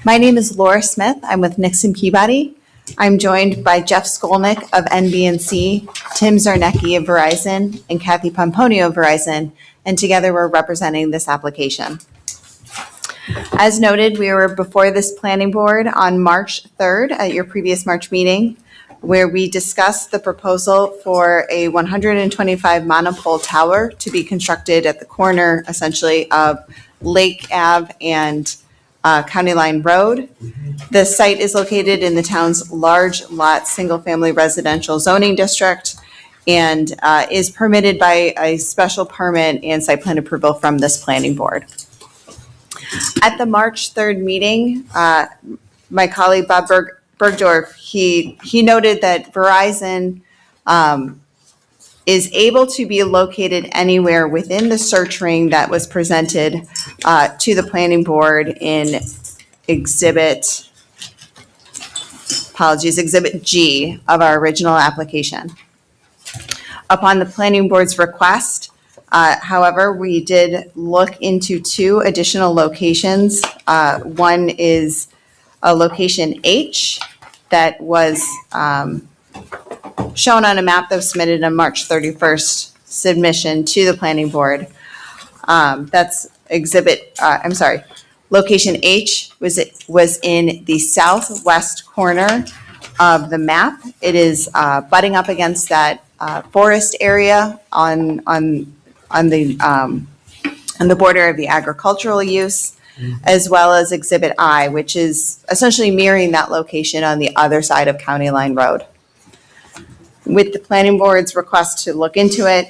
My name is Laura Smith. I'm with Nixon Peabody. I'm joined by Jeff Skolnick of NBNC, Tim Zarnecki of Verizon, and Kathy Pomponio of Verizon, and together we're representing this application. As noted, we were before this planning board on March 3rd at your previous March meeting, where we discussed the proposal for a 125 monopole tower to be constructed at the corner, essentially, of Lake Ave and County Line Road. The site is located in the town's large lot, single-family residential zoning district, and is permitted by a special permit and site plan approval from this planning board. At the March 3rd meeting, my colleague Bob Bergdorf, he noted that Verizon is able to be located anywhere within the search ring that was presented to the planning board in Exhibit G of our original application. Upon the planning board's request, however, we did look into two additional locations. One is a location H that was shown on a map that was submitted on March 31st submission to the planning board. That's location H was in the southwest corner of the map. It is butting up against that forest area on the border of the agricultural use, as well as Exhibit I, which is essentially mirroring that location on the other side of County Line Road. With the planning board's request to look into it,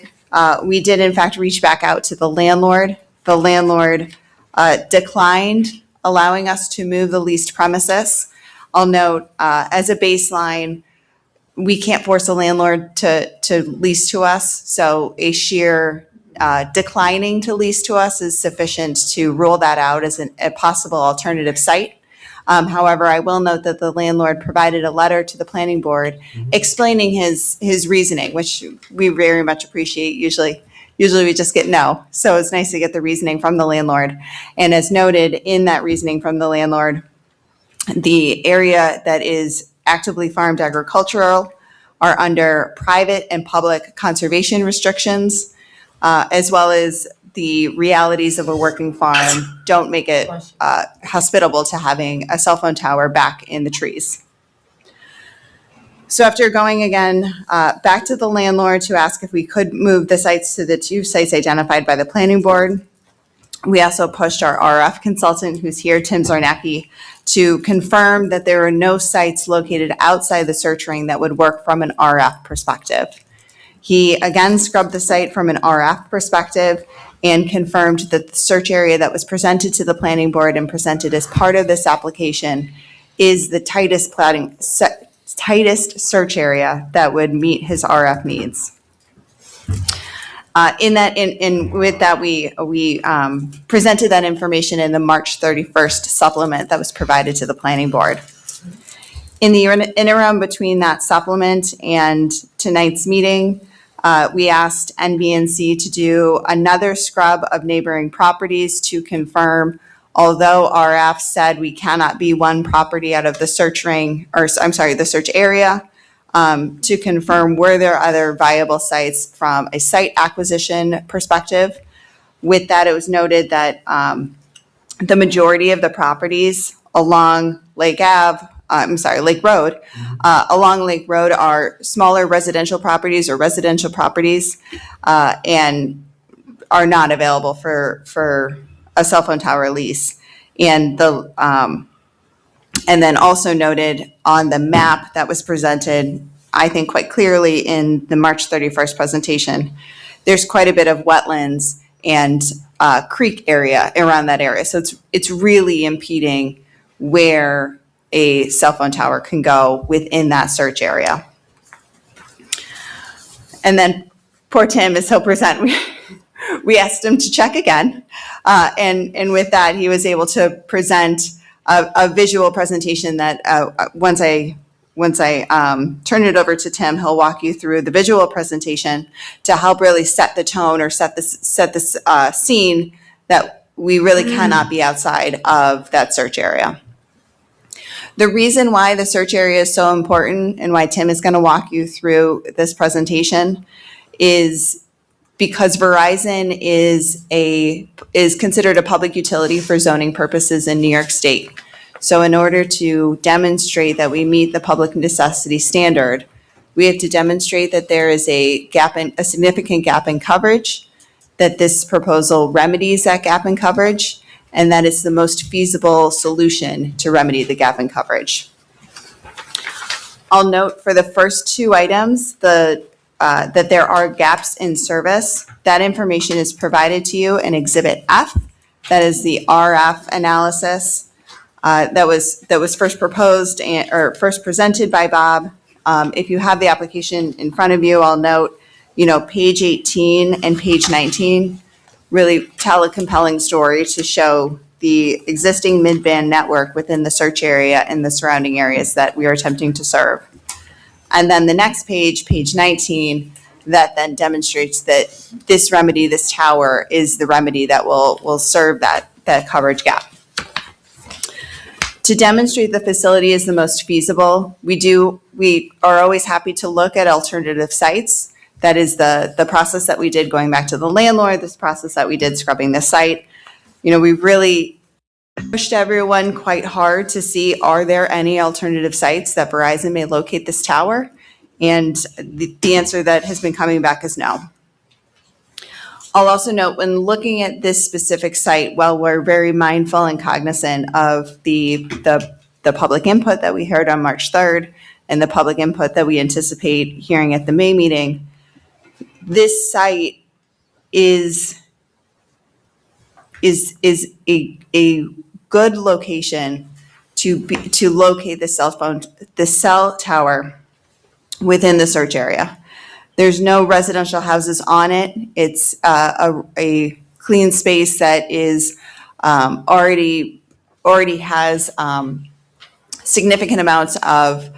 we did in fact reach back out to the landlord. The landlord declined allowing us to move the leased premises. I'll note, as a baseline, we can't force a landlord to lease to us, so a sheer declining to lease to us is sufficient to rule that out as a possible alternative site. However, I will note that the landlord provided a letter to the planning board explaining his reasoning, which we very much appreciate. Usually we just get no. So it's nice to get the reasoning from the landlord. And as noted in that reasoning from the landlord, the area that is actively farmed agricultural are under private and public conservation restrictions, as well as the realities of a working farm don't make it hospitable to having a cell phone tower back in the trees. So after going again back to the landlord to ask if we could move the sites to the two sites identified by the planning board, we also pushed our RF consultant, who's here, Tim Zarnecki, to confirm that there are no sites located outside the search ring that would work from an RF perspective. He again scrubbed the site from an RF perspective and confirmed that the search area that was presented to the planning board and presented as part of this application is the tightest search area that would meet his RF needs. With that, we presented that information in the March 31st supplement that was provided to the planning board. In the interim between that supplement and tonight's meeting, we asked NBNC to do another scrub of neighboring properties to confirm, although RF said we cannot be one property out of the search ring, the search area, to confirm were there other viable sites from a site acquisition perspective. With that, it was noted that the majority of the properties along Lake Road, along Lake Road are smaller residential properties and are not available for a cell phone tower lease. And then also noted on the map that was presented, I think quite clearly in the March 31st presentation, there's quite a bit of wetlands and creek area around that area. So it's really impeding where a cell phone tower can go within that search area. And then poor Tim, as he'll present, we asked him to check again. And with that, he was able to present a visual presentation that once I turn it over to Tim, he'll walk you through the visual presentation to help really set the tone or set this scene that we really cannot be outside of that search area. The reason why the search area is so important and why Tim is going to walk you through this presentation is because Verizon is considered a public utility for zoning purposes in New York State. So in order to demonstrate that we meet the public necessity standard, we have to demonstrate that there is a significant gap in coverage, that this proposal remedies that gap in coverage, and that it's the most feasible solution to remedy the gap in coverage. I'll note for the first two items, that there are gaps in service. That information is provided to you in Exhibit F. That is the RF analysis that was first proposed or first presented by Bob. If you have the application in front of you, I'll note, page 18 and page 19 really tell a compelling story to show the existing mid-band network within the search area and the surrounding areas that we are attempting to serve. And then the next page, page 19, that then demonstrates that this tower is the remedy that will serve that coverage gap. To demonstrate the facility is the most feasible, we are always happy to look at alternative sites. That is the process that we did going back to the landlord, this process that we did scrubbing the site. We really pushed everyone quite hard to see, are there any alternative sites that Verizon may locate this tower? And the answer that has been coming back is no. I'll also note, when looking at this specific site, while we're very mindful and cognizant of the public input that we heard on March 3rd and the public input that we anticipate hearing at the May meeting, this site is a good location to locate the cell tower within the search area. There's no residential houses on it. It's a clean space that is already has significant amounts of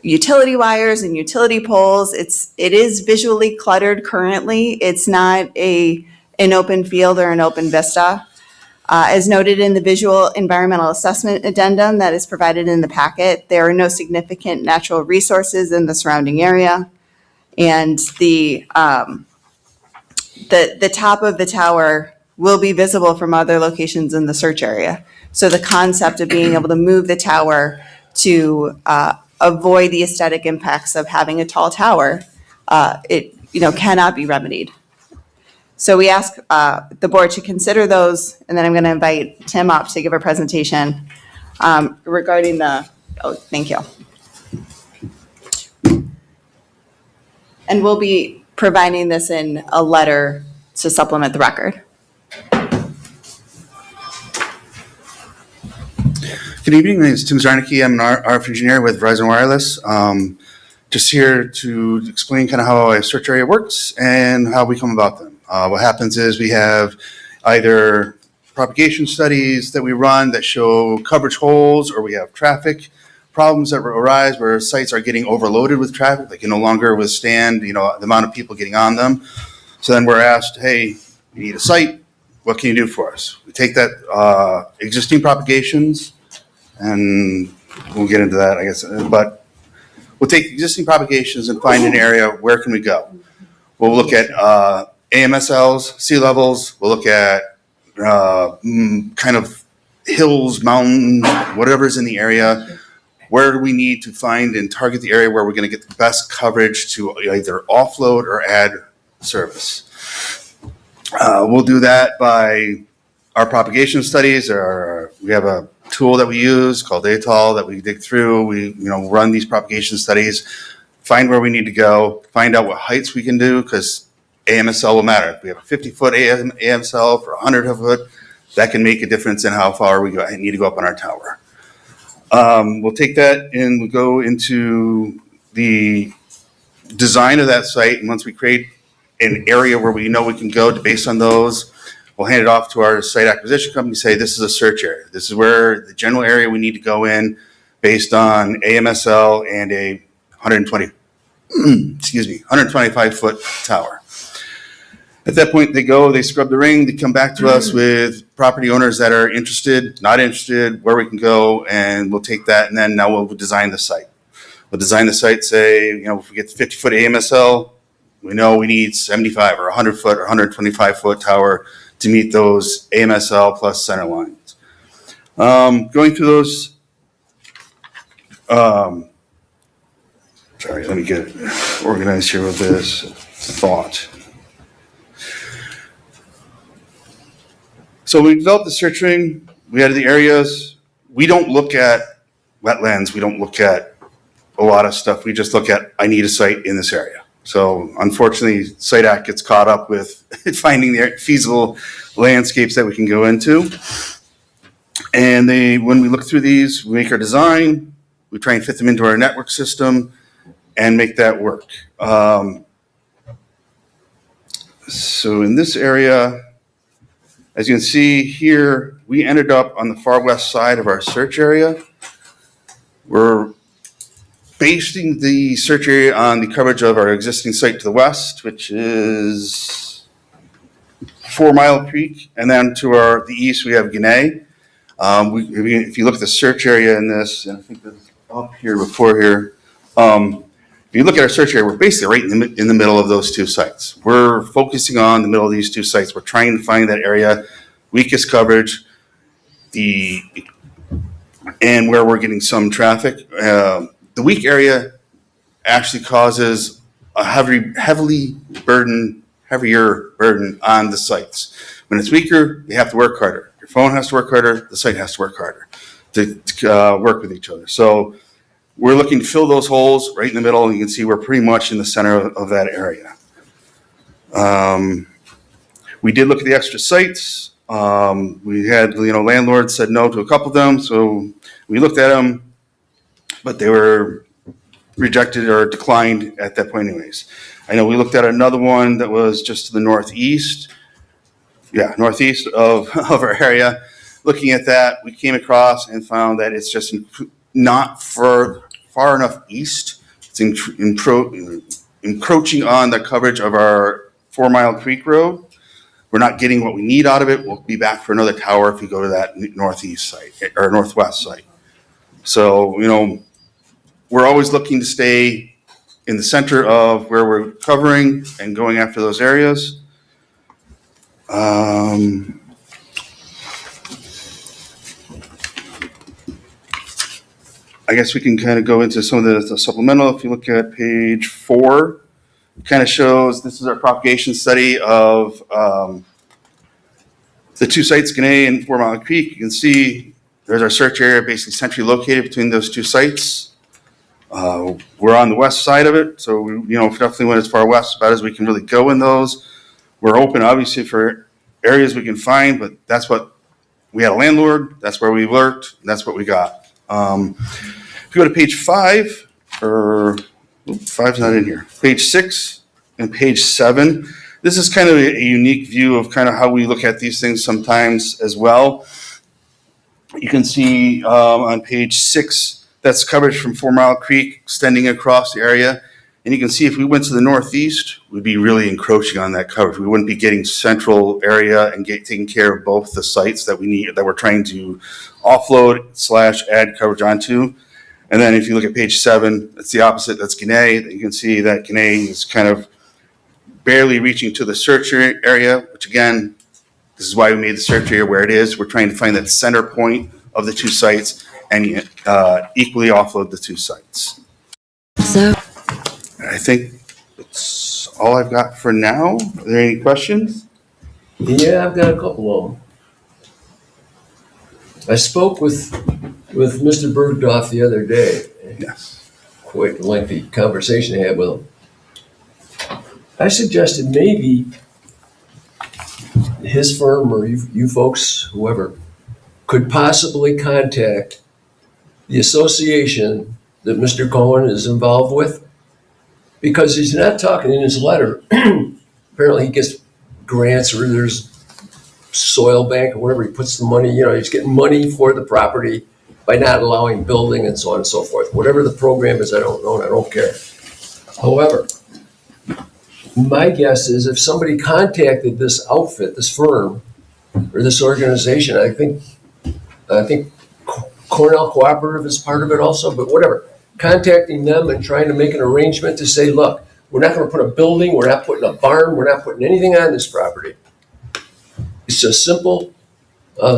utility wires and utility poles. It is visually cluttered currently. It's not an open field or an open vista. As noted in the visual environmental assessment addendum that is provided in the packet, there are no significant natural resources in the surrounding area. And the top of the tower will be visible from other locations in the search area. So the concept of being able to move the tower to avoid the aesthetic impacts of having a tall tower, cannot be remedied. So we ask the board to consider those, and then I'm going to invite Tim up to give a presentation regarding thank you. And we'll be providing this in a letter to supplement the record. Good evening. My name is Tim Zarnicki. I'm an RF engineer with Verizon Wireless. Just here to explain kind of how a search area works and how we come about them. What happens is we have either propagation studies that we run that show coverage holes, or we have traffic problems that arise where sites are getting overloaded with traffic. They can no longer withstand, the amount of people getting on them. So then we're asked, hey, you need a site. What can you do for us? We take that existing propagations, and we'll get into that, I guess. But we'll take existing propagations and find an area. Where can we go? We'll look at AMSLs, sea levels. We'll look at kind of hills, mountains, whatever's in the area. Where do we need to find and target the area where we're going to get the best coverage to either offload or add service? We'll do that by our propagation studies. We have a tool that we use called ATOL that we dig through. We run these propagation studies, find where we need to go, find out what heights we can do, because AMSL will matter. If we have a 50-foot AMSL for 100-foot, that can make a difference in how far we need to go up on our tower. We'll take that and we'll go into the design of that site. And once we create an area where we know we can go based on those, we'll hand it off to our site acquisition company, say this is a search area. This is where the general area we need to go in based on AMSL and a 125-foot tower. At that point, they scrub the ring, they come back to us with property owners that are interested, not interested, where we can go, and we'll take that, and then now we'll design the site. We'll design the site, say, if we get the 50-foot AMSL, we know we need 75 or 100-foot or 125-foot tower to meet those AMSL plus center lines. Going through those, sorry, let me get organized here with this thought. So we developed the search ring, we added the areas. We don't look at wetlands, we don't look at a lot of stuff. We just look at, I need a site in this area. So unfortunately, Site Act gets caught up with finding the feasible landscapes that we can go into. And when we look through these, we make our design, we try and fit them into our network system and make that work. So in this area, as you can see here, we ended up on the far west side of our search area. We're basing the search area on the coverage of our existing site to the west, which is 4 Mile Creek, and then to the east we have Guinea. If you look at the search area in this, and I think that's up here before here, if you look at our search area, we're basically right in the middle of those two sites. We're focusing on the middle of these two sites. We're trying to find that area, weakest coverage, and where we're getting some traffic. The weak area actually causes a heavier burden on the sites. When it's weaker, you have to work harder. Your phone has to work harder. The site has to work harder to work with each other. So we're looking to fill those holes right in the middle, and you can see we're pretty much in the center of that area. We did look at the extra sites. We had, landlords said no to a couple of them, so we looked at them, but they were rejected or declined at that point anyways. I know we looked at another one that was just to the northeast. Yeah, northeast of our area. Looking at that, we came across and found that it's just not far enough east. It's encroaching on the coverage of our 4 Mile Creek Road. We're not getting what we need out of it. We'll be back for another tower if we go to that northeast site or northwest site. So, we're always looking to stay in the center of where we're covering and going after those areas. I guess we can kind of go into some of the supplemental. If you look at page 4, it kind of shows, this is our propagation study of the two sites, Guinea and 4 Mile Creek. You can see there's our search area basically centrally located between those two sites. We're on the west side of it, so we, definitely went as far west about as we can really go in those. We're open, obviously, for areas we can find, but that's what we had a landlord. That's where we worked. That's what we got. If you go to page 5, or 5's not in here. Page 6 and page 7. This is kind of a unique view of kind of how we look at these things sometimes as well. You can see on page 6. That's coverage from 4 Mile Creek extending across the area. And you can see if we went to the northeast, we'd be really encroaching on that coverage. We wouldn't be getting central area and taking care of both the sites that we need, that we're trying to offload / add coverage onto. And then if you look at page 7, it's the opposite. That's Guinea. You can see that Guinea is kind of barely reaching to the search area, which again, this is why we made the search area where it is. We're trying to find that center point of the two sites and equally offload the two sites. So I think that's all I've got for now. Are there any questions? Yeah, I've got a couple of them. I spoke with Mr. Bergdorf the other day. Yes. Quite a lengthy conversation I had with him. I suggested maybe his firm or you folks, whoever, could possibly contact the association that Mr. Cohen is involved with, because he's not talking in his letter. Apparently he gets grants, or there's soil bank or whatever, he puts the money, he's getting money for the property by not allowing building and so on and so forth. Whatever the program is, I don't know and I don't care. However, my guess is if somebody contacted this outfit, this firm, or this organization, I think Cornell Cooperative is part of it also, but whatever. Contacting them and trying to make an arrangement to say, look, we're not gonna put a building, we're not putting a barn, we're not putting anything on this property. It's a simple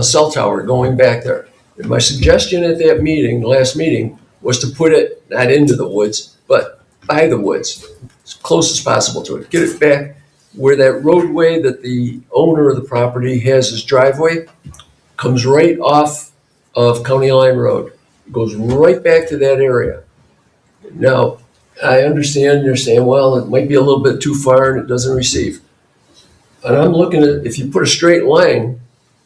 cell tower going back there. And my suggestion at that meeting, the last meeting, was to put it not into the woods, but by the woods, as close as possible to it. Get it back where that roadway that the owner of the property has his driveway comes right off of County Line Road. Goes right back to that area. Now, I understand you're saying, well, it might be a little bit too far and it doesn't receive. And I'm looking at, if you put a straight line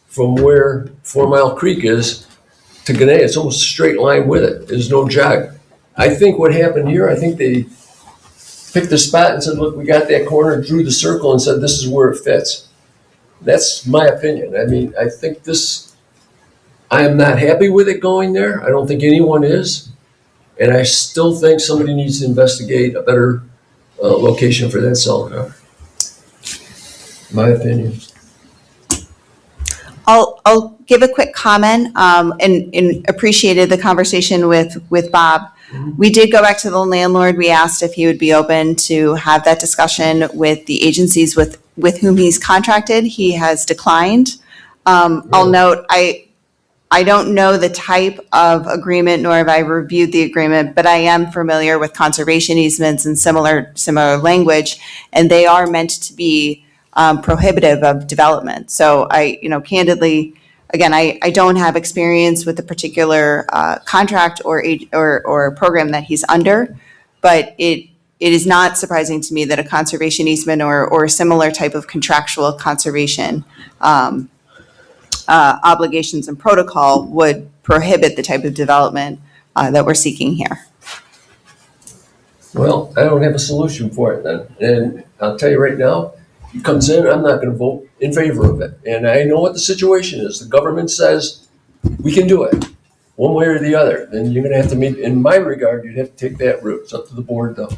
from where 4 Mile Creek is to Gannett, it's almost a straight line with it. There's no jog. I think what happened here, I think they picked a spot and said, look, we got that corner, drew the circle and said, this is where it fits. That's my opinion. I mean, I think this, I am not happy with it going there. I don't think anyone is. And I still think somebody needs to investigate a better location for that cell tower. My opinion. I'll give a quick comment, and appreciated the conversation with Bob. We did go back to the landlord. We asked if he would be open to have that discussion with the agencies with whom he's contracted. He has declined. I'll note, I don't know the type of agreement, nor have I reviewed the agreement, but I am familiar with conservation easements and similar language, and they are meant to be prohibitive of development. So candidly, again, I don't have experience with the particular contract or program that he's under, but it is not surprising to me that a conservation easement or similar type of contractual conservation obligations and protocol would prohibit the type of development that we're seeking here. Well, I don't have a solution for it then. And I'll tell you right now, he comes in, I'm not gonna vote in favor of it. And I know what the situation is. The government says we can do it, one way or the other. Then you're gonna have to meet, in my regard, you'd have to take that route. It's up to the board though.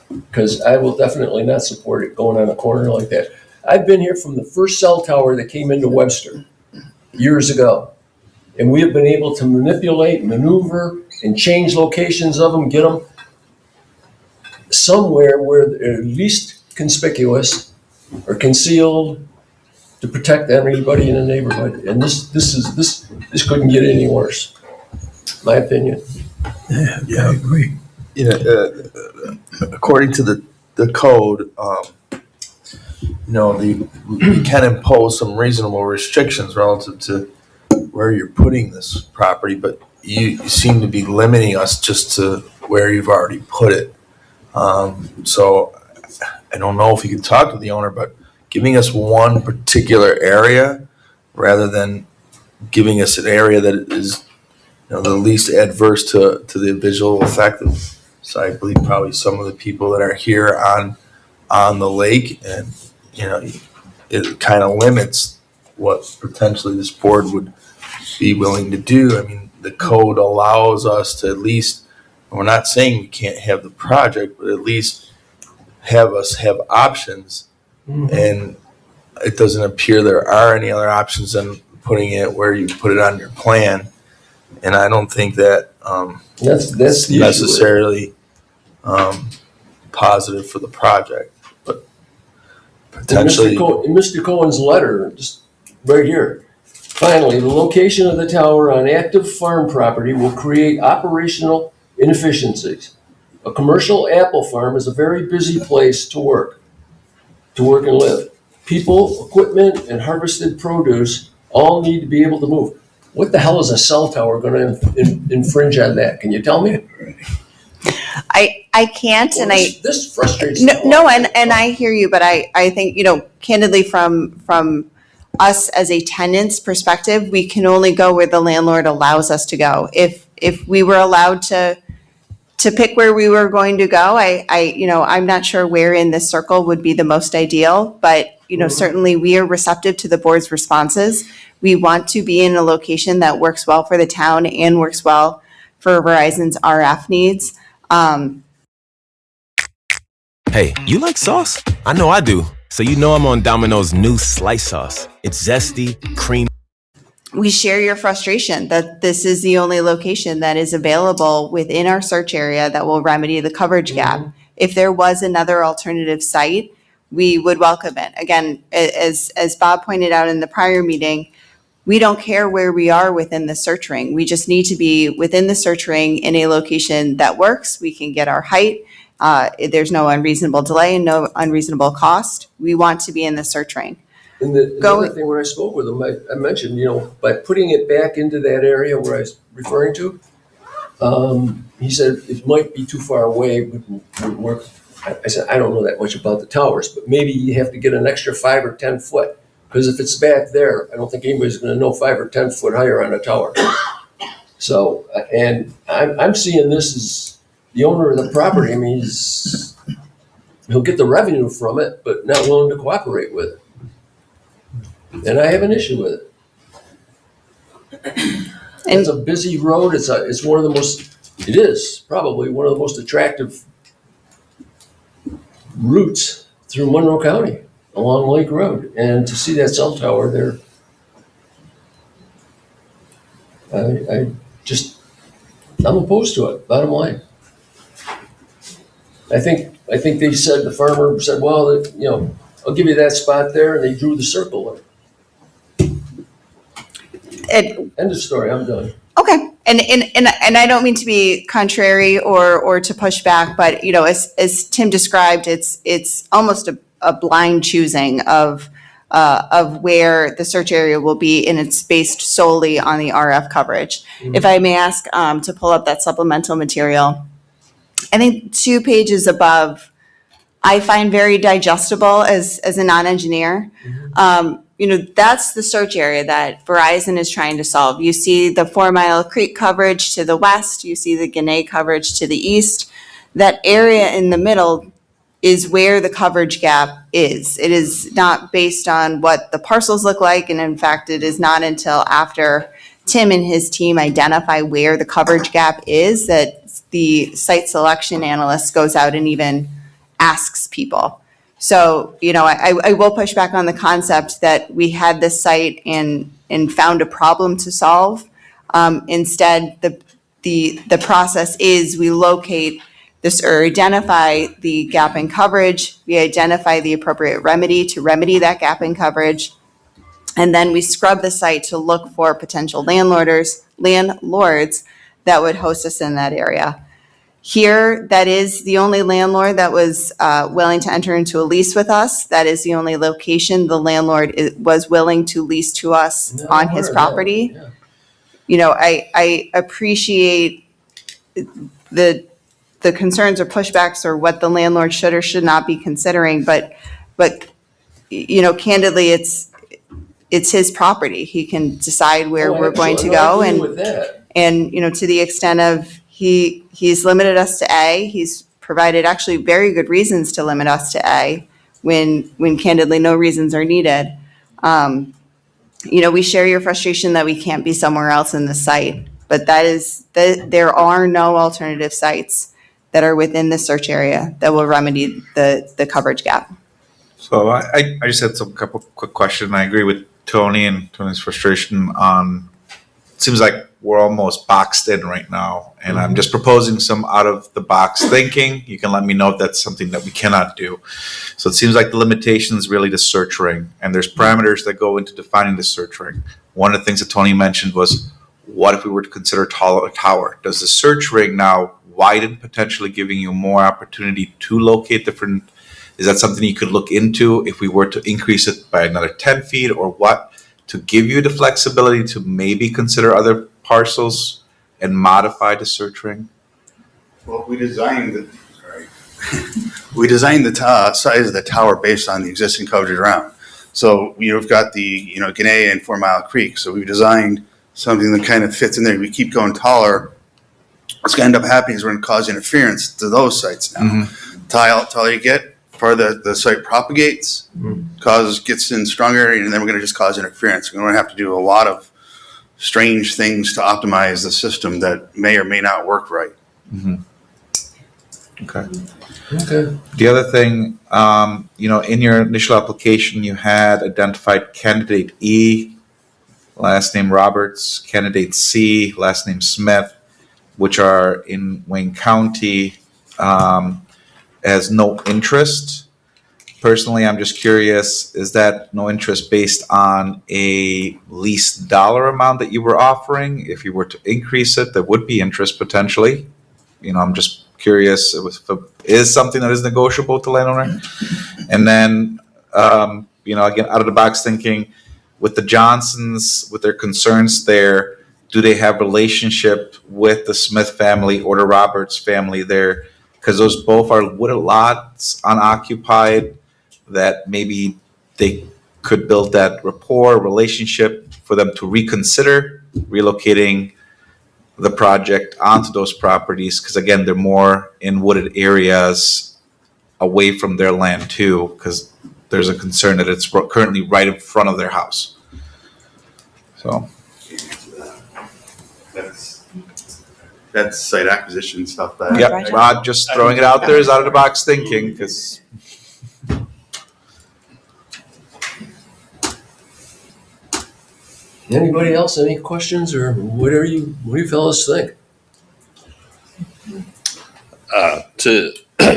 Because I will definitely not support it going on a corner like that. I've been here from the first cell tower that came into Webster years ago. And we have been able to manipulate, maneuver, and change locations of them, get them somewhere where they're least conspicuous or concealed to protect everybody in the neighborhood. And this couldn't get any worse, my opinion. Yeah, I agree. According to the code, we can impose some reasonable restrictions relative to where you're putting this property, but you seem to be limiting us just to where you've already put it. So I don't know if you could talk to the owner, but giving us one particular area rather than giving us an area that is the least adverse to the visual effect of, so I believe probably some of the people that are here on the lake, and it kind of limits what potentially this board would be willing to do. I mean, the code allows us to at least, we're not saying we can't have the project, but at least have us have options. Mm-hmm. And it doesn't appear there are any other options than putting it where you put it on your plan. And I don't think that that's necessarily positive for the project, but potentially. In Mr. Cohen's letter, just right here, finally, the location of the tower on active farm property will create operational inefficiencies. A commercial apple farm is a very busy place to work and live. People, equipment, and harvested produce all need to be able to move. What the hell is a cell tower going to infringe on that? Can you tell me? I can't, well, and this frustrates me. No, and I hear you, but I think candidly from us as a tenant's perspective, we can only go where the landlord allows us to go. If we were allowed to pick where we were going to go, I'm not sure where in this circle would be the most ideal, but certainly we are receptive to the board's responses. We want to be in a location that works well for the town and works well for Verizon's RF needs. Hey, you like sauce? I know I do. So you know I'm on Domino's new slice sauce. It's zesty, creamy. We share your frustration that this is the only location that is available within our search area that will remedy the coverage gap. If there was another alternative site, we would welcome it. Again, as Bob pointed out in the prior meeting, we don't care where we are within the search ring. We just need to be within the search ring in a location that works. We can get our height. There's no unreasonable delay and no unreasonable cost. We want to be in the search ring. And the other thing, when I spoke with him, I mentioned, by putting it back into that area where I was referring to, he said it might be too far away, would work. I said, I don't know that much about the towers, but maybe you have to get an extra 5 or 10 foot. Because if it's back there, I don't think anybody's going to know 5 or 10 foot higher on a tower. So, and I'm seeing this as the owner of the property. I mean, he'll get the revenue from it, but not willing to cooperate with it. And I have an issue with it. It's a busy road. It is probably one of the most attractive routes through Monroe County along Lake Road. And to see that cell tower there, I'm opposed to it, bottom line. I think the farmer said, well, I'll give you that spot there, and they drew the circle. End of story. I'm done. Okay. And I don't mean to be contrary or to push back, but as Tim described, it's almost a blind choosing of where the search area will be, and it's based solely on the RF coverage. Mm-hmm. If I may ask to pull up that supplemental material, I think 2 pages above, I find very digestible as a non-engineer. Mm-hmm. That's the search area that Verizon is trying to solve. You see the 4 Mile Creek coverage to the west. You see the Gannett coverage to the east. That area in the middle is where the coverage gap is. It is not based on what the parcels look like. And in fact, it is not until after Tim and his team identify where the coverage gap is that the site selection analyst goes out and even asks people. So, I will push back on the concept that we had this site and found a problem to solve. Instead, the process is we locate this or identify the gap in coverage. We identify the appropriate remedy to remedy that gap in coverage. And then we scrub the site to look for potential landlords that would host us in that area. Here, that is the only landlord that was willing to enter into a lease with us. That is the only location the landlord was willing to lease to us on his property. Yeah. I appreciate the concerns or pushbacks or what the landlord should or should not be considering, but candidly, it's his property. He can decide where we're going to go, and to the extent of he's limited us to A. He's provided actually very good reasons to limit us to A when candidly no reasons are needed. We share your frustration that we can't be somewhere else in the site, but there are no alternative sites that are within the search area that will remedy the coverage gap. So I just had some couple quick questions. I agree with Tony and Tony's frustration on, it seems like we're almost boxed in right now, and I'm just proposing some out of the box thinking. You can let me know if that's something that we cannot do. So it seems like the limitation is really the search ring, and there's parameters that go into defining the search ring. One of the things that Tony mentioned was, what if we were to consider a tower? Does the search ring now widen, potentially giving you more opportunity to locate different? Is that something you could look into if we were to increase it by another 10 feet or what, to give you the flexibility to maybe consider other parcels and modify the search ring? Well, we designed the size of the tower based on the existing coverage around. So we've got the Gannett and 4 Mile Creek. So we've designed something that kind of fits in there. We keep going taller. What's going to end up happening is we're going to cause interference to those sites now. Mm-hmm. Taller you get, farther the site propagates, gets in stronger, and then we're going to just cause interference. We're going to have to do a lot of strange things to optimize the system that may or may not work right. Mm-hmm. Okay. Okay. The other thing, in your initial application, you had identified candidate E, last name Roberts, candidate C, last name Smith, which are in Wayne County, as no interest. Personally, I'm just curious, is that no interest based on a least dollar amount that you were offering? If you were to increase it, there would be interest potentially. I'm just curious if it is something that is negotiable to landowner. And then, again, out of the box thinking, with the Johnsons, with their concerns there, do they have relationship with the Smith family or the Roberts family there? Because those both are wooded lots unoccupied that maybe they could build that rapport, relationship for them to reconsider relocating the project onto those properties. Because again, they're more in wooded areas away from their land too, because there's a concern that it's currently right in front of their house. So That's site acquisition stuff. That yeah, Rod, just throwing it out there is out of the box thinking, because Anybody else, any questions or what do you fellas think?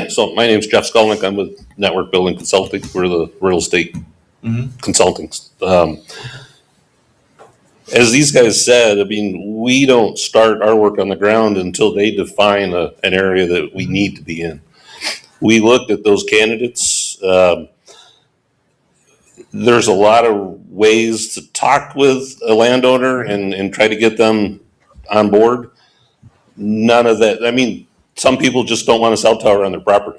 So my name's Jeff Skolnick. I'm with Network Building Consulting. We're the real estate consulting. As these guys said, I mean, we don't start our work on the ground until they define an area that we need to be in. We looked at those candidates. There's a lot of ways to talk with a landowner and try to get them on board. None of that. I mean, some people just don't want a cell tower on their property.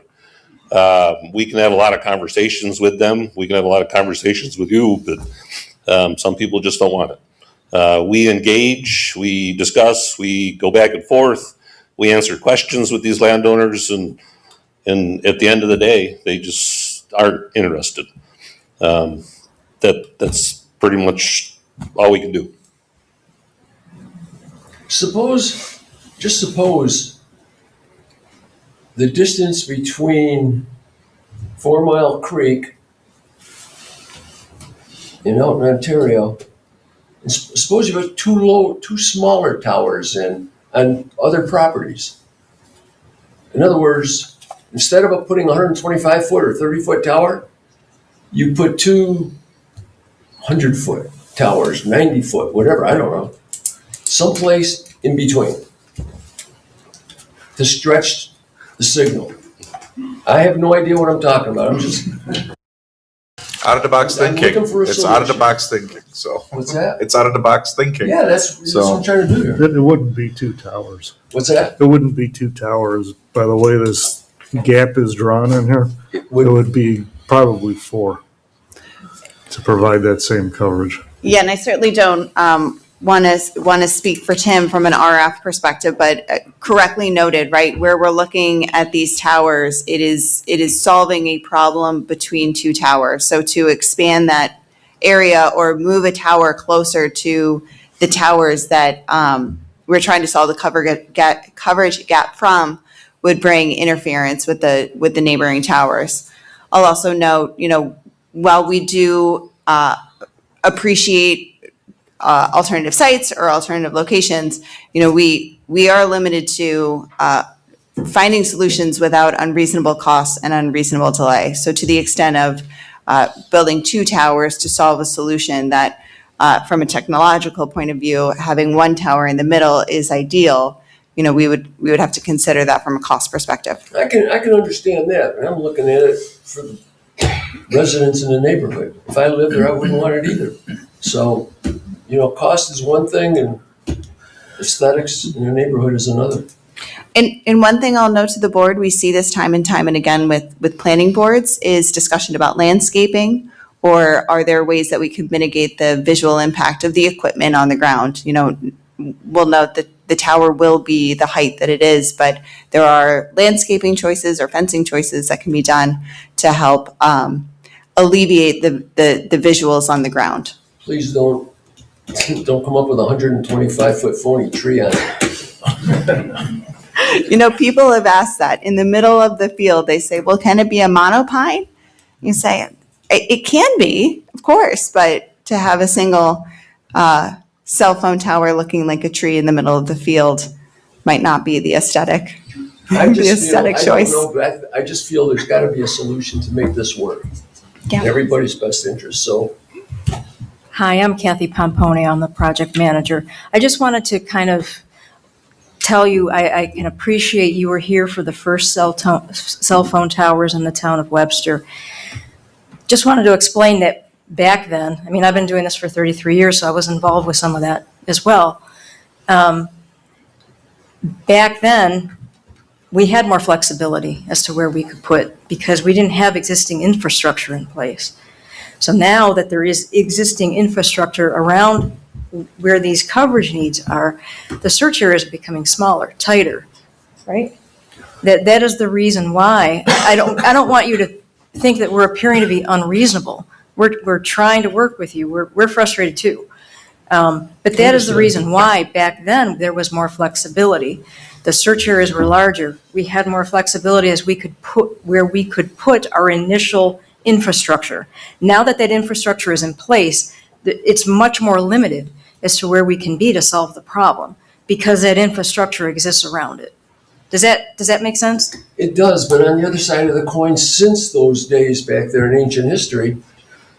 We can have a lot of conversations with them. We can have a lot of conversations with you, but some people just don't want it. We engage, we discuss, we go back and forth, we answer questions with these landowners, and at the end of the day, they just aren't interested. That's pretty much all we can do. Suppose the distance between 4 Mile Creek in Alton, Ontario, and suppose you have two smaller towers on other properties. In other words, instead of putting a 125 foot or 30 foot tower, you put 2 100-foot towers, 90 foot, whatever, I don't know, someplace in between to stretch the signal. I have no idea what I'm talking about. I'm just, out of the box I'm thinking. looking for a It's out of the solution. box thinking. So what's that? it's out of the box thinking. Yeah, that's what I'm trying to do here. It wouldn't be two towers. What's that? It wouldn't be two towers. By the way this gap is drawn in here, it would be probably 4 to provide that same coverage. Yeah, and I certainly don't want to speak for Tim from an RF perspective, but correctly noted, right? Where we're looking at these towers, it is solving a problem between two towers. So to expand that area or move a tower closer to the towers that we're trying to solve the coverage gap from would bring interference with the neighboring towers. I'll also note, while we do appreciate alternative sites or alternative locations, we are limited to finding solutions without unreasonable costs and unreasonable delay. So to the extent of building 2 towers to solve a solution that, from a technological point of view, having 1 tower in the middle is ideal, we would have to consider that from a cost perspective. I can understand that, and I'm looking at it for the residents in the neighborhood. If I lived there, I wouldn't want it either. So, cost is one thing and aesthetics in the neighborhood is another. And one thing I'll note to the board, we see this time and time and again with planning boards, is discussion about landscaping, or are there ways that we could mitigate the visual impact of the equipment on the ground? We'll note that the tower will be the height that it is, but there are landscaping choices or fencing choices that can be done to help alleviate the visuals on the ground. Please don't come up with a 125-foot phony tree on it. You know, people have asked that in the middle of the field. They say, well, can it be a monopine? You say, it can be, of course, but to have a single cell phone tower looking like a tree in the middle of the field might not be the aesthetic, I the just feel, aesthetic I don't choice. know, but I just feel there's gotta be a solution to make this work. Yeah. In everybody's best interest, so. Hi, I'm Kathy Pomponi. I'm the project manager. I just wanted to kind of tell you, I can appreciate you were here for the first cell phone towers in the town of Webster. Just wanted to explain that back then, I mean, I've been doing this for 33 years, so I was involved with some of that as well. Back then, we had more flexibility as to where we could put, because we didn't have existing infrastructure in place. So now that there is existing infrastructure around where these coverage needs are, the search areas are becoming smaller, tighter, right? That is the reason why. I don't want you to think that we're appearing to be unreasonable. We're trying to work with you. We're frustrated too. But that is the reason why back then there was more flexibility. The search areas were larger. We had more flexibility as we could put where we could put our initial infrastructure. Now that that infrastructure is in place, it's much more limited as to where we can be to solve the problem because that infrastructure exists around it. Does that make sense? It does, but on the other side of the coin, since those days back there in ancient history,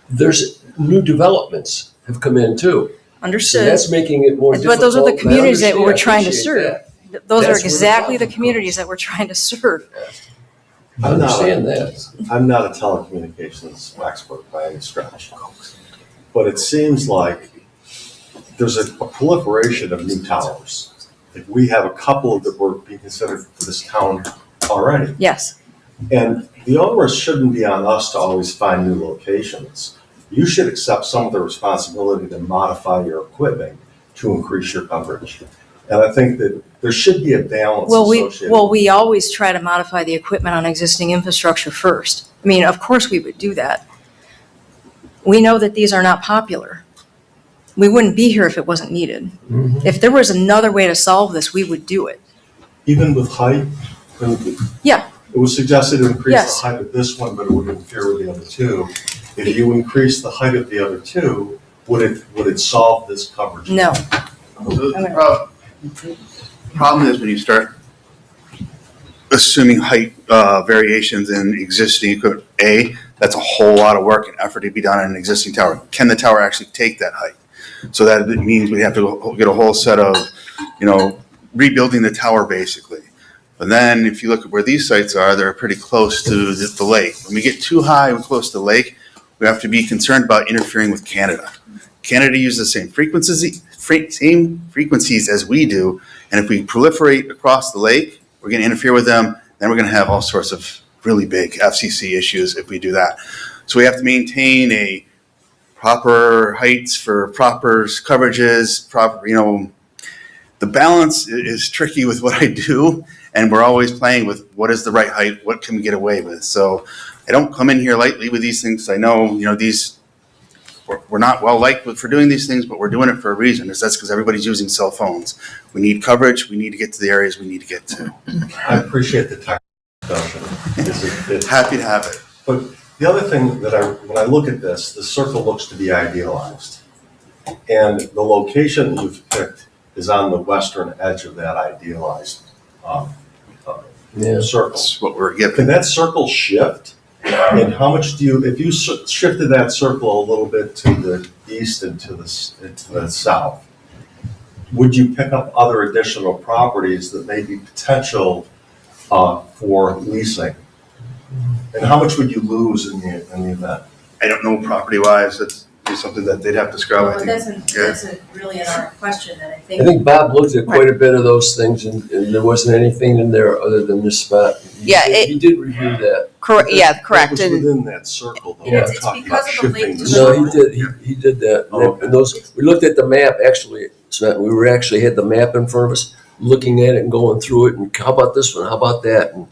there's new developments have come in too. So Understood. that's making it more difficult. But those are the and I communities that we're understand- trying to appreciate serve. that. Those are That's where the exactly the problem communities comes. that we're trying to serve. I understand that. I'm not a telecommunications expert by any stretch. But it seems like there's a proliferation of new towers. Like we have a couple that were being considered for this town already. Yes. And the onus shouldn't be on us to always find new locations. You should accept some of the responsibility to modify your equipment to increase your coverage. And I think that there should be a balance associated. We always try to modify the equipment on existing infrastructure first. I mean, of course we would do that. We know that these are not popular. We wouldn't be here if it wasn't needed. If there was another way to solve this, we would do it. Even with height, Yeah. it was suggested to increase Yes. the height of this one, but it would interfere with the other two. If you increase the height of the other two, would it solve this coverage? No. The problem is when you start assuming height variations in existing equipment, that's a whole lot of work and effort to be done on an existing tower. Can the tower actually take that height? So that it means we have to get a whole set of, rebuilding the tower basically. But then if you look at where these sites are, they're pretty close to the lake. When we get too high and close to the lake, we have to be concerned about interfering with Canada. Canada uses the same frequencies as we do, and if we proliferate across the lake, we're going to interfere with them. Then we're going to have all sorts of really big FCC issues if we do that. So we have to maintain a proper heights for proper coverages, the balance is tricky with what I do, and we're always playing with what is the right height, what can we get away with. So I don't come in here lightly with these things. I know, we're not well liked for doing these things, but we're doing it for a reason. That's because everybody's using cell phones. We need coverage. We need to get to the areas we need to get to. I appreciate the tech discussion. Happy to have it. But the other thing that when I look at this, the circle looks to be idealized. And the location you've picked is on the western edge of that idealized circle. That's what we're given. Can that circle shift? And how much if you shifted that circle a little bit to the east and to the south, would you pick up other additional properties that may be potential for leasing? And how much would you lose in the event? I don't know property-wise. That's something that they'd have to scrub. I think. That's really in our question that I I think Bob looked at quite a bit of those things and there wasn't anything in there other than this spot. He did review that. Correct. Yeah, correct. What was within that circle, though? Yeah. I'm talking about because of the shifting lake the to No, circle. he did that. Okay. And we looked at the map actually, so we were actually had the map in front of us, looking at it and going through it and how about this one, how about that? And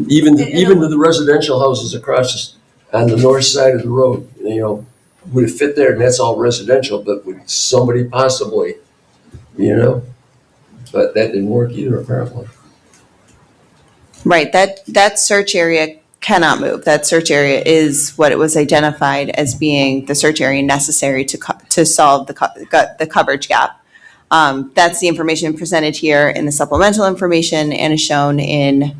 even to the residential houses across on the north side of the road, would it fit there? And that's all residential, but would somebody possibly, but that didn't work either, apparently. Right, that search area cannot move. That search area is what it was identified as being the search area necessary to solve the coverage gap. That's the information presented here in the supplemental information and is shown in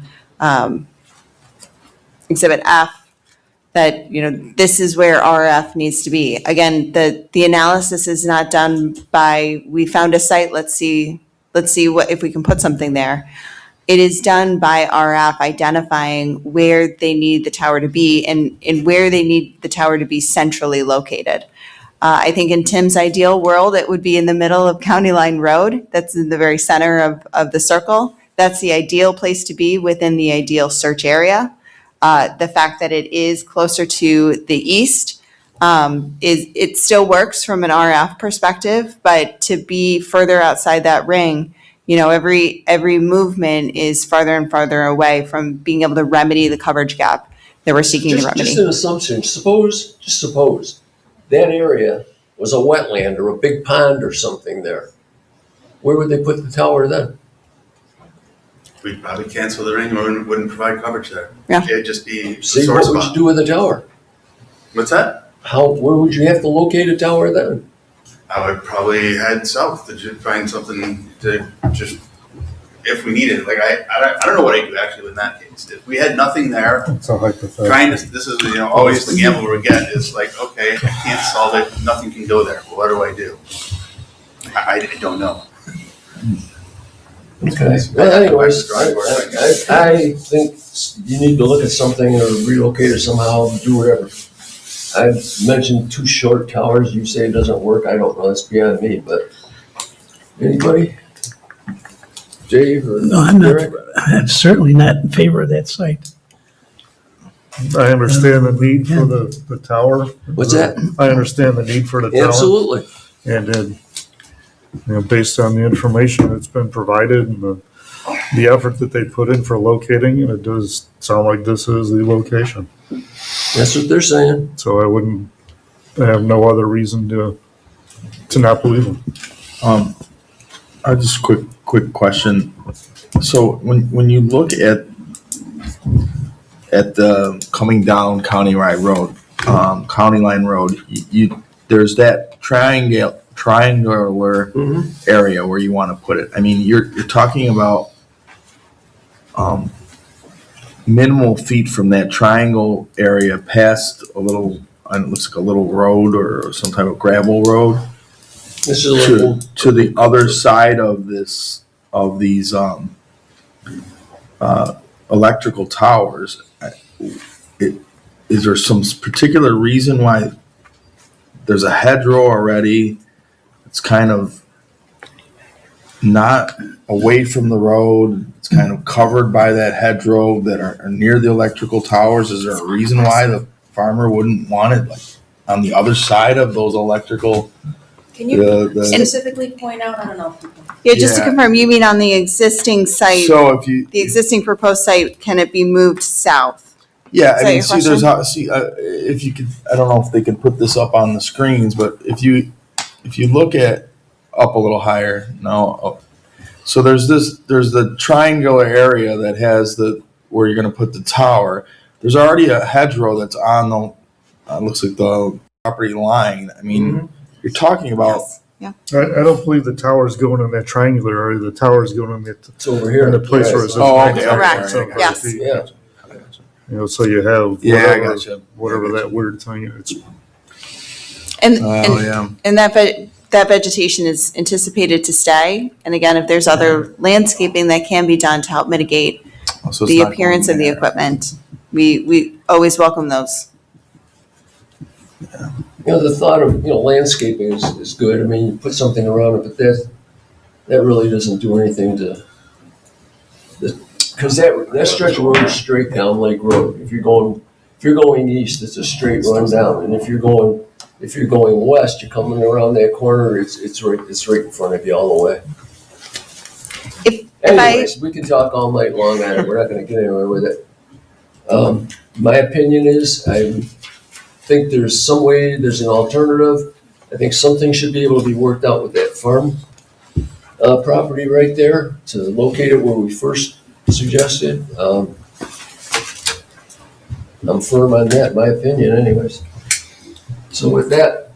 Exhibit F, that, this is where RF needs to be. Again, the analysis is not done by, we found a site, let's see what, if we can put something there. It is done by RF identifying where they need the tower to be and where they need the tower to be centrally located. I think in Tim's ideal world, it would be in the middle of County Line Road. That's in the very center of the circle. That's the ideal place to be within the ideal search area. The fact that it is closer to the east, it still works from an RF perspective, but to be further outside that ring, every movement is farther and farther away from being able to remedy the coverage gap that we're seeking to remedy. Just an assumption, just suppose that area was a wetland or a big pond or something there. Where would they put the tower then? We'd probably cancel the ring or wouldn't provide coverage there. Yeah. It'd just be a See, sore what would you spot. do with the tower? What's that? Where would you have to locate a tower then? I would probably head south to find something to just, if we needed it. Like, I don't know what I'd do actually in that case. If we had nothing there, It's a hypothetical. this is, always the gamble we get is like, okay, I can't solve it, nothing can go there. Well, what do I do? I don't know. Okay. Well, anyways, I think you need to look at something or relocate it somehow, do whatever. I've mentioned 2 short towers. You say it doesn't work. I don't know. That's beyond me. But anybody? Dave or No, I'm Derek? I'm certainly not in favor of that site. I understand the need for the tower. What's that? I understand the need for the tower. Absolutely. And then, based on the information that's been provided and the effort that they put in for locating it, it does sound like this is the location. That's what they're saying. So I have no other reason to not believe them. I just quick question. So when you look at the coming down County Line Road, there's that triangular area where you want to put it. I mean, you're talking about minimal feet from that triangle area past it looks like a little road or some type of gravel road This is a little. to the other side of these electrical towers. Is there some particular reason why there's a hedgerow already? It's kind of not away from the road. It's kind of covered by that hedgerow that are near the electrical towers. Is there a reason why the farmer wouldn't want it like on the other side of those electrical? Can you the- specifically point out, I don't know. Yeah, just to Yeah. confirm, you mean on the existing site, So if you, the existing proposed site, can it be moved south? yeah, Is I that mean, your see, there's question? if you could, I don't know if they can put this up on the screens, but if you look at up a little higher, so there's the triangular area that has where you're going to put the tower. There's already a hedgerow that's on looks like the property line. I mean, you're talking about. Yes. I don't believe the tower's going in that triangular area. The tower's going in It's over here. in the place where it's. Oh, okay. Correct. Seven Yes. feet. Yeah. So you have Yeah, I whatever, gotcha. whatever that weird thing is. And, Oh, and, yeah. and that vegetation is anticipated to stay. And again, if there's other landscaping that can be done to help mitigate So it's the not appearance going of the there. equipment, we always welcome those. The thought of, landscaping is good. I mean, you put something around it, but that really doesn't do anything because that stretch of road is straight down Lake Road. If you're going east, it's a straight run down. And if you're going west, you're coming around that corner, it's right in front of you all the way. If Anyways, we can talk all night long on it. We're not gonna get anywhere with it. My opinion is, I think there's an alternative. I think something should be able to be worked out with that farm. property right there, to locate it where we first suggested. I'm firm on that, in my opinion anyways. So with that,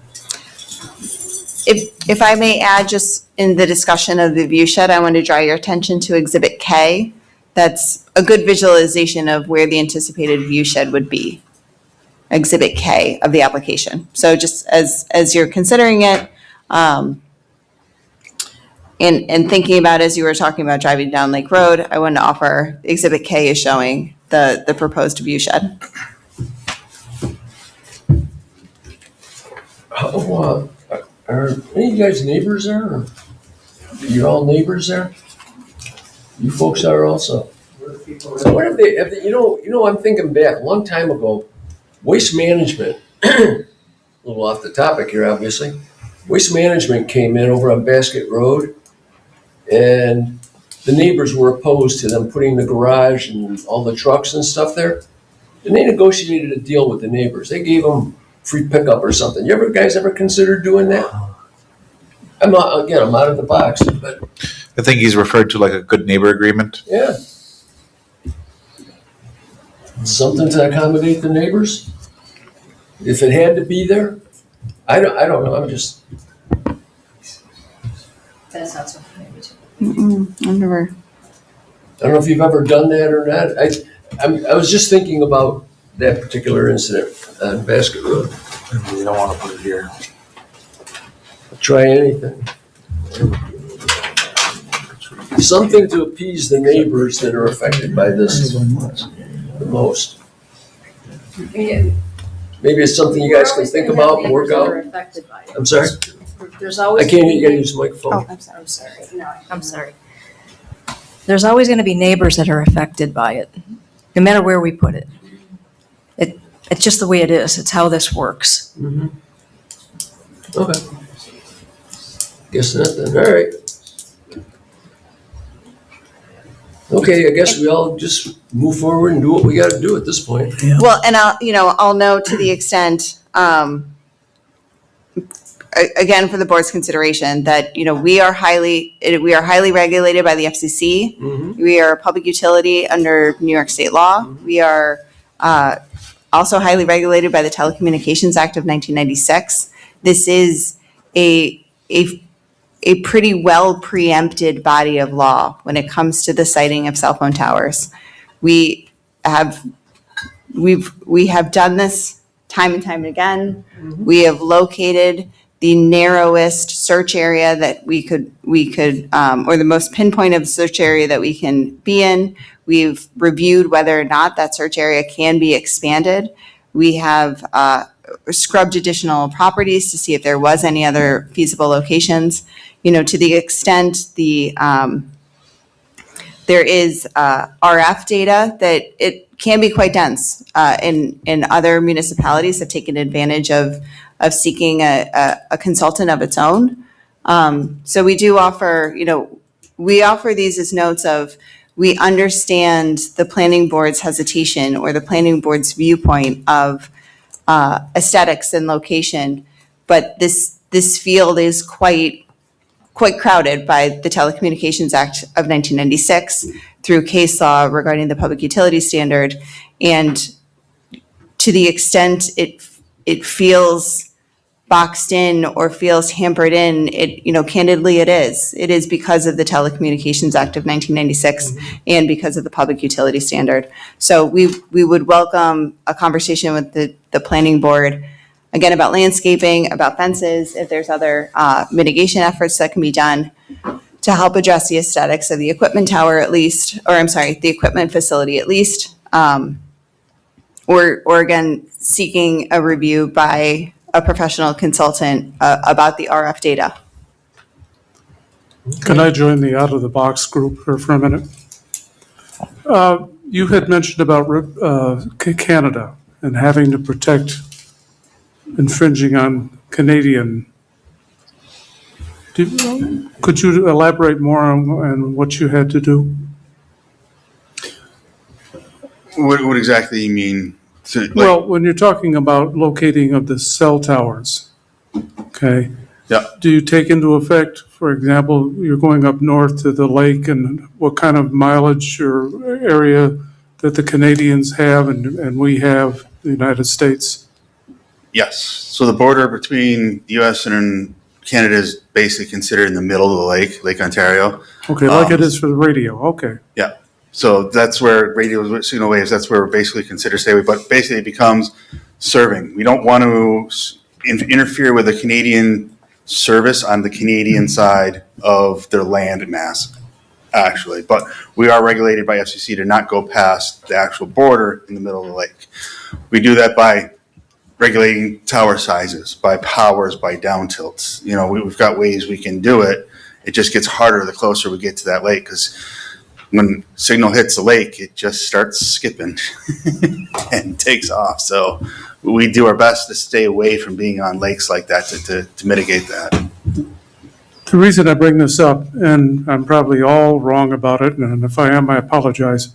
If I may add, just in the discussion of the view shed, I want to draw your attention to Exhibit K. That's a good visualization of where the anticipated view shed would be. Exhibit K of the application. So just as you're considering it, and thinking about as you were talking about driving down Lake Road, I wanted to offer Exhibit K is showing the proposed view shed. are any of you guys neighbors there? Or you're all neighbors there? You folks are also? So what if they, you know, I'm thinking back, a long time ago, Waste Management, a little off the topic here, obviously. Waste Management came in over on Basket Road, and the neighbors were opposed to them putting the garage and all the trucks and stuff there. And they negotiated a deal with the neighbors. They gave them free pickup or something. You guys ever considered doing that? I'm out of the box, but I think he's referred to like a good neighbor agreement. yeah. Something to accommodate the neighbors? If it had to be there? I don't know, I'm just, That's not something maybe to. I've never. I don't know if you've ever done that or not. I was just thinking about that particular incident on Basket Road. You don't want to put it here. Try anything. Something to appease the neighbors that are affected by this the most. Maybe it's something you guys can think about and work out. I'm sorry? There's always. I can't hear you, gotta use the microphone. Oh, I'm sorry. I'm sorry. No, I'm sorry. There's always going to be neighbors that are affected by it, no matter where we put it. It's just the way it is. It's how this works. Mhm. Okay. Guess not then, all right. Okay, I guess we all just move forward and do what we gotta do at this point. Well, and I'll note to the extent, again, for the board's consideration, that, we are highly regulated by the FCC. Mhm. We are a public utility under New York state law. We are also highly regulated by the Telecommunications Act of 1996. This is a pretty well preempted body of law when it comes to the siting of cell phone towers. We have done this time and time again. We have located the narrowest search area that we could, or the most pinpointed search area that we can be in. We've reviewed whether or not that search area can be expanded. We have scrubbed additional properties to see if there was any other feasible locations. To the extent there is RF data that it can be quite dense. In other municipalities have taken advantage of seeking a consultant of its own. So we do offer, we offer these as notes of, we understand the planning board's hesitation or the planning board's viewpoint of aesthetics and location, but this field is quite crowded by the Telecommunications Act of 1996 through case law regarding the public utility standard. And to the extent it feels boxed in or feels hampered in, candidly it is. It is because of the Telecommunications Act of 1996 and because of the public utility standard. So we would welcome a conversation with the planning board, again, about landscaping, about fences, if there's other mitigation efforts that can be done to help address the aesthetics of the equipment tower at least, or I'm sorry, the equipment facility at least, or again, seeking a review by a professional consultant about the RF data. Can I join the out-of-the-box group here for a minute? You had mentioned about Canada and having to protect infringing on Canadian. Could you elaborate more on what you had to do? What exactly you mean? Well, when you're talking about locating of the cell towers, okay, Do you take into effect, for example, you're going up north to the lake and what kind of mileage or area that the Canadians have and we have the United States? Yes. So the border between the U.S. and Canada is basically considered in the middle of the lake, Lake Ontario. Okay, like it is for the radio, okay. So that's where radio signal waves, that's where we're basically considered stay away, but basically it becomes serving. We don't want to interfere with the Canadian service on the Canadian side of their land mass, actually. But we are regulated by FCC to not go past the actual border in the middle of the lake. We do that by regulating tower sizes, by powers, by down tilts. You know, we've got ways we can do it. It just gets harder the closer we get to that lake, because when signal hits the lake, it just starts skipping and takes off. So we do our best to stay away from being on lakes like that to mitigate that. The reason I bring this up, and I'm probably all wrong about it, and if I am, I apologize,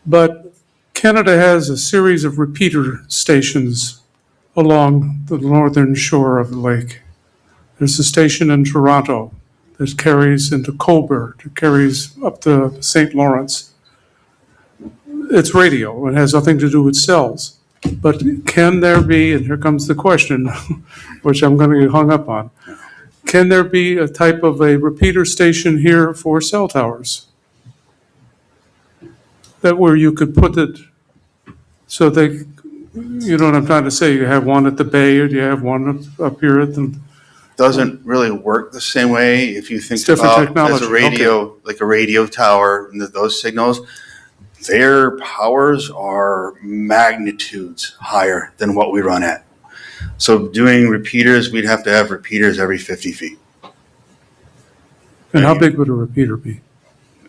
but Canada has a series of repeater stations along the northern shore of the lake. There's a station in Toronto that carries into Colbert, that carries up to St. Lawrence. It's radio, it has nothing to do with cells. But can there be, and here comes the question, which I'm going to get hung up on, can there be a type of a repeater station here for cell towers? That where you could put it so they, you know what I'm trying to say, you have one at the bay or you have one up here at the, Doesn't really work the same way if you think It's different about technology, as a radio, like a radio tower, and those signals, their powers are magnitudes higher than what we run at. So doing repeaters, we'd have to have repeaters every 50 feet. and how big would a repeater be?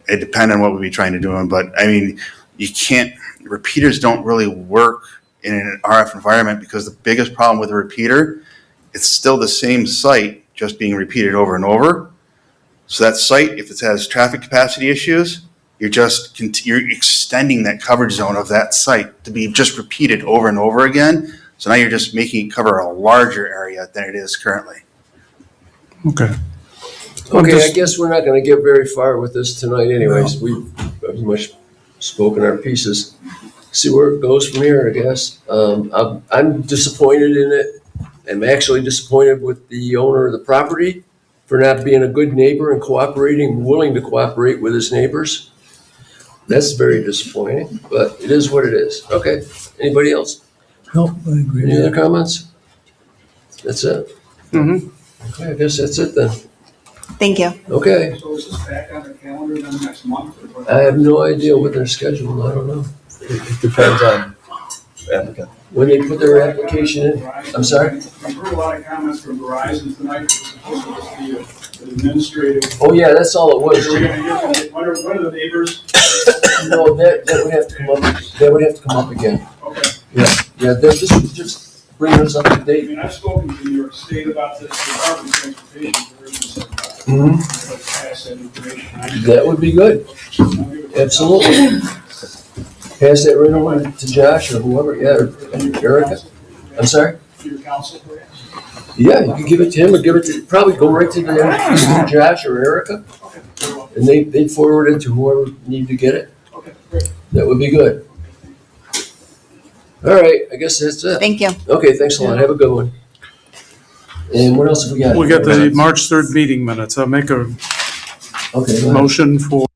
It depends on what we'd be trying to do, but I mean, you can't, repeaters don't really work in an RF environment because the biggest problem with a repeater, it's still the same site, just being repeated over and over. So that site, if it has traffic capacity issues, you're extending that coverage zone of that site to be just repeated over and over again. So now you're just making it cover a larger area than it is currently. Okay. Okay, I guess we're not gonna get very far with this tonight anyways. We've pretty much spoken our pieces. See where it goes from here, I guess. I'm disappointed in it. I'm actually disappointed with the owner of the property for not being a good neighbor and cooperating, willing to cooperate with his neighbors. That's very disappointing, but it is what it is. Okay, anybody else? No, I agree. Any other comments? That's it? Mm-hmm. Okay, I guess that's it then. Thank you. Okay, So is this back on the calendar then next month? Or what? I have no idea what they're scheduled. I don't know. It depends on applicant. When they put their application in, I'm sorry? I've heard a lot of comments from Verizon tonight. It's supposed to just be an administrative. Oh, yeah, that's all it was. Are we gonna get, what are the neighbors? No, that would have to come up, that would have to come up again. Okay. Yeah, just bring us up to I date. mean, I've spoken to New York State about this, Department of Transportation. Mhm. Pass that information. That would be good, absolutely. Pass that right on to Josh or whoever, yeah, or Erica. I'm sorry? Your counsel, perhaps? Yeah, you can give it to him or give it to, probably go right to the, Josh or Erica. And they'd forward it to whoever need to get it. Okay, great. That would be good. All right, I guess that's it. Thank you. Okay, thanks a lot. Have a good one. And what else have we got? We got the March 3rd meeting minutes. I'll make a Okay, go ahead. motion for